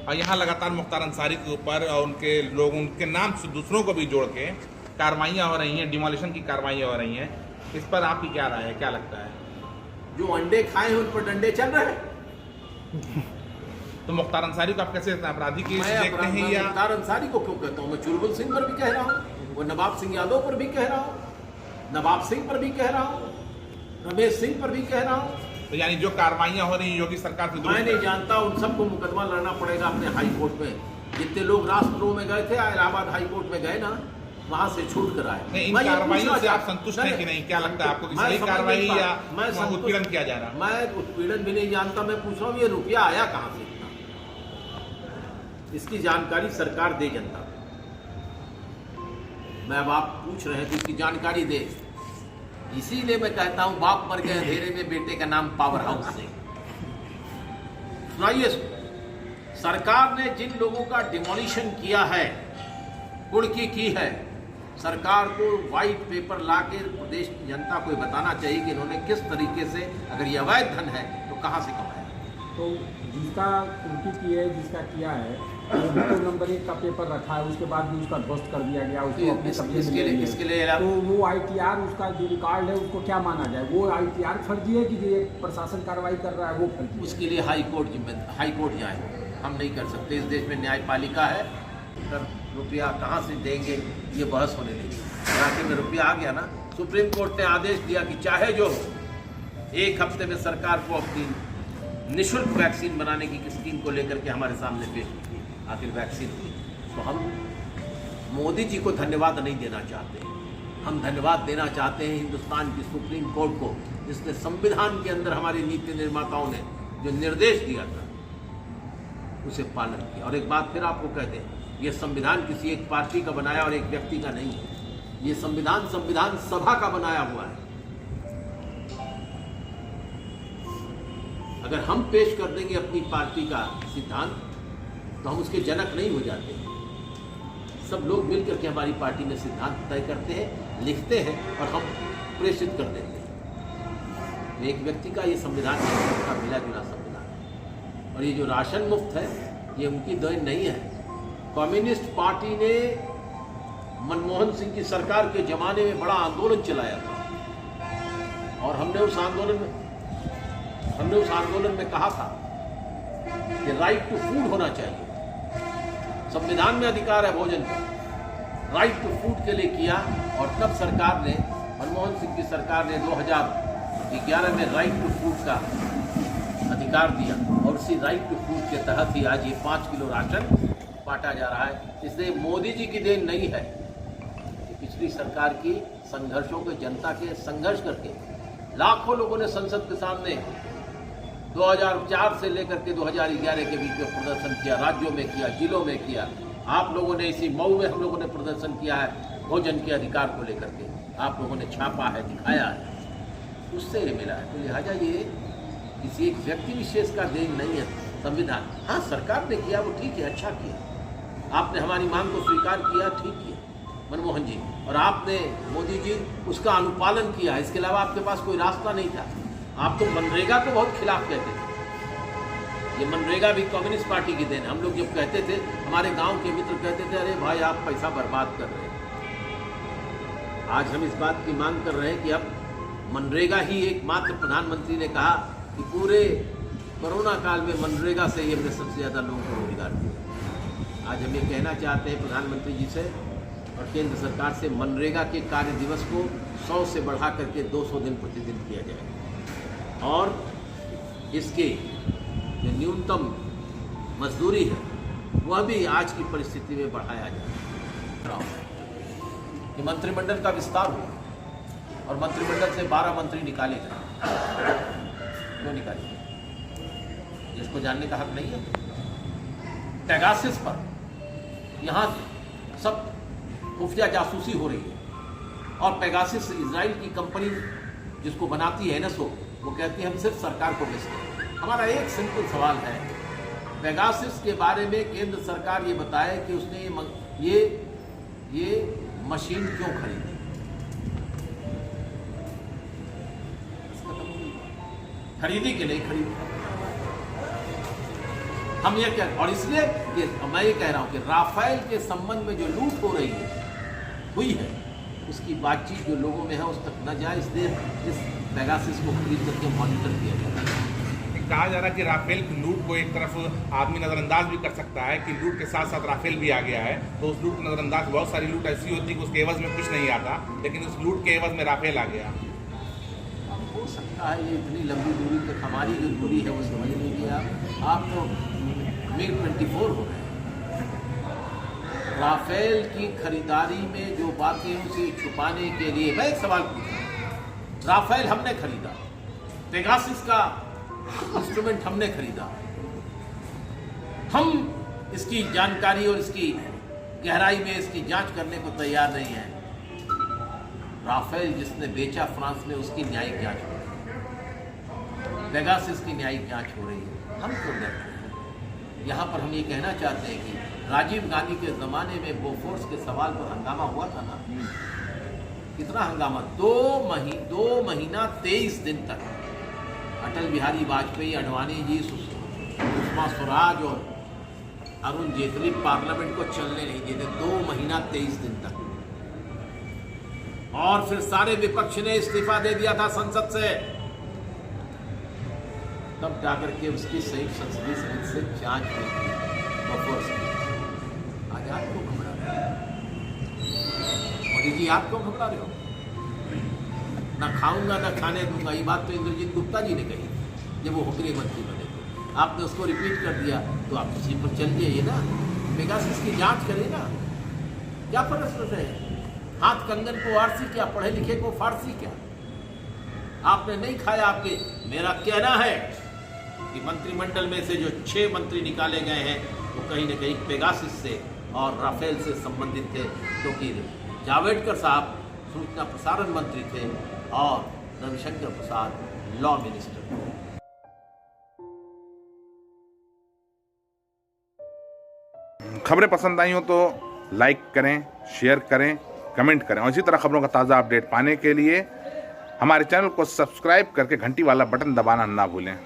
और यहाँ लगातार मुख्तार अंसारी के ऊपर और उनके लोग उनके नाम से दूसरों को भी जोड़ के कार्रवाइयाँ हो रही हैं, डिमोलिशन की कार्रवाइयाँ हो रही हैं। इस पर आपकी क्या राय है, क्या लगता है? जो अंडे खाए हैं उन पर डंडे चल रहे हैं। तो मुख्तार अंसारी को आप कैसे अपराधी की देखते हैं? या मुख्तार अंसारी को क्यों कहता हूँ? मैं चुलबुल सिंह पर भी कह रहा हूँ, वो नवाब सिंह यादव पर भी कह रहा हूँ, नवाब सिंह पर भी कह रहा हूँ, रमेश सिंह पर भी कह रहा हूँ। तो यानी जो कार्रवाइयाँ हो रही हैं योगी सरकार से, मैं नहीं जानता, उन सबको मुकदमा लड़ना पड़ेगा अपने हाई कोर्ट में। जितने लोग राष्ट्रद्रोह में गए थे, इलाहाबाद हाई कोर्ट में गए ना, वहां से छूट कर आए। इन कार्रवाइयों से आप संतुष्ट हैं कि नहीं? क्या लगता है आपको कि सही कार्रवाई या उत्पीड़न किया जा रहा है? मैं उत्पीड़न भी नहीं जानता। मैं पूछ रहा हूँ ये रुपया आया कहाँ से इतना, इसकी जानकारी सरकार दे जनता को। मैं अब आप पूछ रहे हैं तो इसकी जानकारी दे। इसीलिए मैं कहता हूं बाप मर गए अंधेरे में, बेटे का नाम पावर हाउस से। सुनाइए, सरकार ने जिन लोगों का डिमोलिशन किया है, कुर्की की है, सरकार को व्हाइट पेपर लाके प्रदेश की जनता को बताना चाहिए कि इन्होंने किस तरीके से, अगर ये अवैध धन है तो कहां से कमाया। तो जिसका कुर्की की है, जिसका किया है, तो नंबर 1 का पेपर रखा है, उसके बाद भी उसका ध्वस्त कर दिया गया, उसको अपने कब्जे में इसके लिए तो वो ITR उसका जो रिकॉर्ड है उसको क्या माना जाए? वो ITR फर्जी है कि ये प्रशासन कार्रवाई कर रहा है वो फर्जी? उसके लिए हाई कोर्ट जाए। हम नहीं कर सकते। इस देश में न्यायपालिका है। रुपया कहाँ से देंगे ये बहस होने लगी। इलाके में रुपया आ गया ना, सुप्रीम कोर्ट ने आदेश दिया कि चाहे जो हो, 1 हफ्ते में सरकार को अपनी निःशुल्क वैक्सीन बनाने की स्कीम को लेकर के हमारे सामने पेश की। आखिर वैक्सीन हुई तो हम मोदी जी को धन्यवाद नहीं देना चाहते, हम धन्यवाद देना चाहते हैं हिंदुस्तान की सुप्रीम कोर्ट को, जिसने संविधान के अंदर हमारे नीति निर्माताओं ने जो निर्देश दिया था उसे पालन किया। और एक बात फिर आपको कह दें, ये संविधान किसी एक पार्टी का बनाया और एक व्यक्ति का नहीं है। ये संविधान सभा का बनाया हुआ है। अगर हम पेश कर देंगे अपनी पार्टी का सिद्धांत तो हम उसके जनक नहीं हो जाते। सब लोग मिलकर के हमारी पार्टी में सिद्धांत तय करते हैं, लिखते हैं और हम प्रेषित कर देते हैं। एक व्यक्ति का ये संविधान का मिला जुला संविधान है। और ये जो राशन मुफ्त है ये उनकी देन नहीं है। कम्युनिस्ट पार्टी ने मनमोहन सिंह की सरकार के जमाने में बड़ा आंदोलन चलाया था और हमने उस आंदोलन में कहा था कि राइट टू फूड होना चाहिए। संविधान में अधिकार है भोजन का, राइट टू फूड के लिए किया। और तब सरकार ने, मनमोहन सिंह की सरकार ने 2011 में राइट टू फूड का अधिकार दिया और उसी राइट टू फूड के तहत ही आज ये 5 किलो राशन बांटा जा रहा है। इसलिए मोदी जी की देन नहीं है, पिछली सरकार की संघर्षों के, जनता के संघर्ष करके लाखों लोगों ने संसद के सामने 2004 से लेकर के 2011 के बीच में प्रदर्शन किया, राज्यों में किया, जिलों में किया। आप लोगों ने इसी मऊ में हम लोगों ने प्रदर्शन किया है भोजन के अधिकार को लेकर के। आप लोगों ने छापा है, दिखाया है, उससे ये मिला है। तो लिहाजा ये किसी एक व्यक्ति विशेष का देन नहीं है संविधान। हाँ, सरकार ने किया वो ठीक है, अच्छा किया। आपने हमारी मांग को स्वीकार किया, ठीक किया मनमोहन जी, और आपने मोदी जी उसका अनुपालन किया। इसके अलावा आपके पास कोई रास्ता नहीं था। आप तो मनरेगा को बहुत खिलाफ कहते थे। ये मनरेगा भी कम्युनिस्ट पार्टी की देन। हम लोग जब कहते थे, हमारे गांव के मित्र कहते थे, अरे भाई आप पैसा बर्बाद कर रहे हैं। आज हम इस बात की मांग कर रहे हैं कि अब मनरेगा ही एकमात्र, प्रधानमंत्री ने कहा कि पूरे कोरोना काल में मनरेगा से ही हमने सबसे ज़्यादा लोगों को रोजगार दिया। आज हम ये कहना चाहते हैं प्रधानमंत्री जी से और केंद्र सरकार से, मनरेगा के कार्य दिवस को 100 से बढ़ा करके 200 दिन प्रतिदिन किया जाए और इसके जो न्यूनतम मजदूरी है वह भी आज की परिस्थिति में बढ़ाया जाए। कि मंत्रिमंडल का विस्तार हो और मंत्रिमंडल से 12 मंत्री निकाले जाए। क्यों निकाले? जिसको जानने का हक नहीं है। पेगासस पर यहाँ सब खुफिया जासूसी हो रही है और पेगासस इजराइल की कंपनी जिसको बनाती है NSO, वो कहती है हम सिर्फ सरकार को बेचते हैं। हमारा एक सिंपल सवाल है, पेगासस के बारे में केंद्र सरकार ये बताए कि उसने ये मशीन क्यों खरीदी। खरीदी कि नहीं खरीदी? हम ये कह, और इसलिए मैं ये कह रहा हूँ कि राफेल के संबंध में जो लूट हो रही हुई है, उसकी बातचीत जो लोगों में है उस तक न जाए, इसलिए इस पेगासस को खरीद करके मॉनिटर किया जाता है। कहा जा रहा है कि राफेल की लूट को एक तरफ आदमी नज़रअंदाज भी कर सकता है कि लूट के साथ साथ राफेल भी आ गया है, तो उस लूट को नज़रअंदाज, बहुत सारी लूट ऐसी होती है कि उसके एवज में कुछ नहीं आता, लेकिन उस लूट के एवज में राफेल आ गया। हो सकता है ये इतनी लंबी दूरी तक हमारी जो दूरी है वो समझ नहीं गया। आप तो MiG-24 हो गए। राफेल की खरीदारी में जो बातें उसे छुपाने के लिए, मैं एक सवाल पूछूं, राफेल हमने खरीदा, पेगासस का इंस्ट्रूमेंट हमने खरीदा, हम इसकी जानकारी और इसकी गहराई में इसकी जांच करने को तैयार नहीं है। राफेल जिसने बेचा फ्रांस में, उसकी न्यायिक जांच हो रही है, पेगासस की न्यायिक जांच हो रही है, हम क्यों डरते हैं? यहाँ पर हम ये कहना चाहते हैं कि राजीव गांधी के ज़माने में बोफोर्स के सवाल पर हंगामा हुआ था ना, कितना हंगामा, 2 महीना 23 दिन तक अटल बिहारी वाजपेयी, अडवाणी जी, सुषमा स्वराज और अरुण जेटली पार्लियामेंट को चलने नहीं देते, 2 महीना 23 दिन तक। और फिर सारे विपक्ष ने इस्तीफा दे दिया था संसद से, तब जाकर के उसकी संयुक्त संसदीय समिति से जांच हुई थी बोफोर्स की। आज आप क्यों घबरा रहे हो मोदी जी? आप क्यों घबरा रहे हो? ना खाऊंगा ना खाने दूंगा, ये बात तो इंद्रजीत गुप्ता जी ने कही जब वो गृह मंत्री बने थे। आपने उसको रिपीट कर दिया, तो आप उसी पर चल जाइए ना, पेगासस की जांच करिए ना, क्या फर्क है? हाथ कंगन को आरसी क्या, पढ़े लिखे को फारसी क्या? आपने नहीं खाया आपके। मेरा कहना है कि मंत्रिमंडल में से जो 6 मंत्री निकाले गए हैं वो कहीं न कहीं पेगासस से और राफेल से संबंधित थे, क्योंकि जावड़ेकर साहब सूचना प्रसारण मंत्री थे और रविशंकर प्रसाद लॉ मिनिस्टर थे। खबरें पसंद आई हो तो लाइक करें, शेयर करें, कमेंट करें, और इसी तरह खबरों का ताज़ा अपडेट पाने के लिए हमारे चैनल को सब्सक्राइब करके घंटी वाला बटन दबाना ना भूलें।